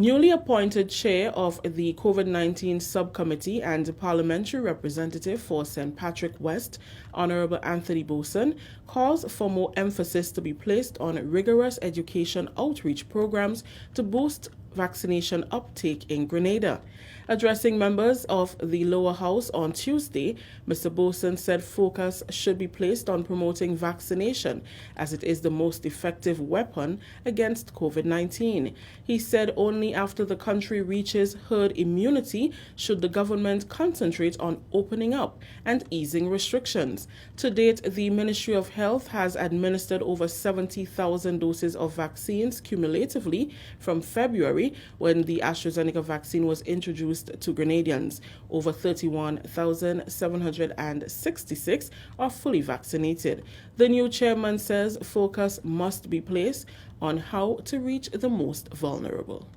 Newly appointed chair of the COVID-19 subcommittee and parliamentary representative for St. Patrick West, Honorable Anthony Boson, calls for more emphasis to be placed on rigorous education outreach programs to boost vaccination uptake in Grenada. Addressing members of the lower house on Tuesday, Mr. Boson said focus should be placed on promoting vaccination as it is the most effective weapon against COVID-19. He said only after the country reaches herd immunity should the government concentrate on opening up and easing restrictions. To date, the Ministry of Health has administered over 70,000 doses of vaccines cumulatively from February, when the AstraZeneca vaccine was introduced to Grenadians. Over 31,766 are fully vaccinated. The new chairman says focus must be placed on how to reach the most vulnerable.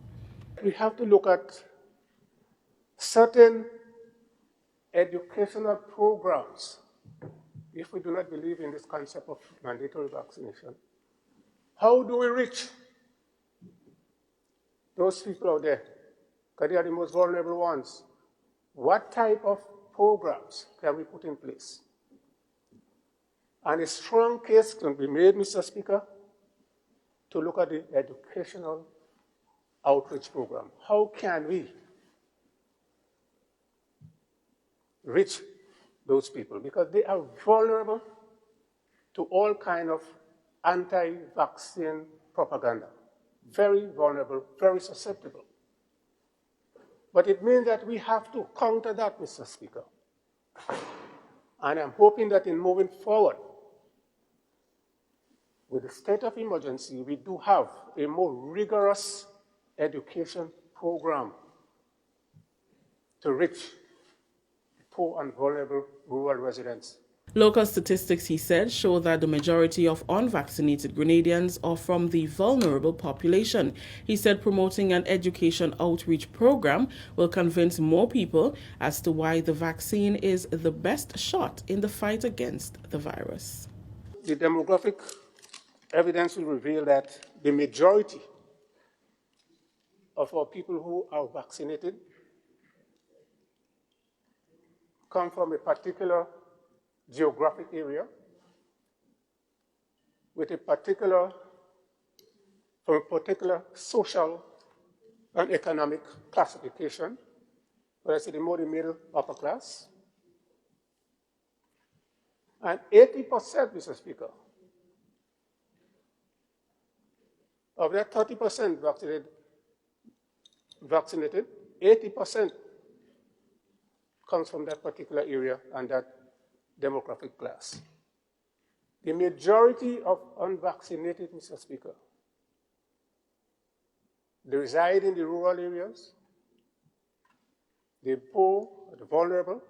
We have to look at certain educational programs if we do not believe in this concept of mandatory vaccination. How do we reach those people out there? Because they are the most vulnerable ones. What type of programs can we put in place? And a strong case can be made, Mr. Speaker, to look at the educational outreach program. How can we reach those people? Because they are vulnerable to all kinds of anti-vaccine propaganda. Very vulnerable, very susceptible. But it means that we have to counter that, Mr. Speaker. And I'm hoping that in moving forward with the state of emergency, we do have a more rigorous education program to reach poor and vulnerable rural residents. Local statistics, he said, show that the majority of unvaccinated Grenadians are from the vulnerable population. He said promoting an education outreach program will convince more people as to why the vaccine is the best shot in the fight against the virus. The demographic evidence will reveal that the majority of our people who are vaccinated come from a particular geographic area with a particular social and economic classification, whether it's the more the middle upper class. And 80%, Mr. Speaker, of that 30% vaccinated, 80% comes from that particular area and that demographic class. The majority of unvaccinated, Mr. Speaker, they reside in the rural areas, the poor, the vulnerable,